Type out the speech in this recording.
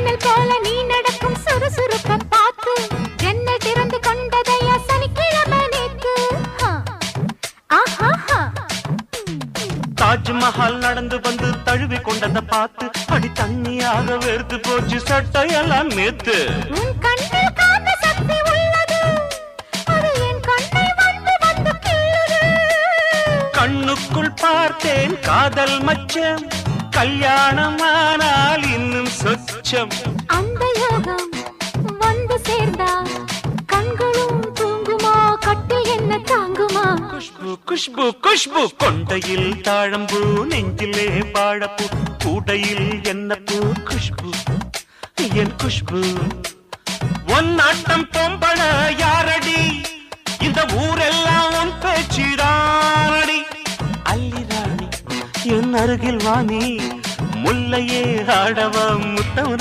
மின்னல் போல நீ நடக்கும் சுறுசுறுப்ப பார்த்து ஜன்னல் திறந்து கொண்டதையா சனிக்கிழமை நேத்து. தாஜ்மஹால் நடந்து வந்து தழுவி கொண்டதை பார்த்து அடி தண்ணியாக வெறுத்து போச்சு சட்டையெல்லாம் நேத்து. உன் கண்ணில் காந்த சக்தி உள்ளது, அது என் கண்ணை வந்து வந்து கிள்ளுது. கண்ணுக்குள் பார்த்தேன் காதல் மச்சம், கல்யாணமானால் இன்னும் சொச்சம். அந்த யோகம் வந்து சேர்ந்தா கண்களும் தூங்குமா, கட்டில் என்ன தாங்குமா? குஷ்பு குஷ்பு குஷ்பு கொண்டையில் தாழம்பூ, நெஞ்சிலே வாழப்பூ, கூடையில் என்ன பூ? குஷ்பு என் குஷ்பு. ஒன்னாட்டம் பொம்பள யாரடி, இந்த ஊரெல்லாம் உன் பேச்சிடானடி. அல்லிராணி என் அருகில் வாணி, முல்லையே ஆடவ முத்தம்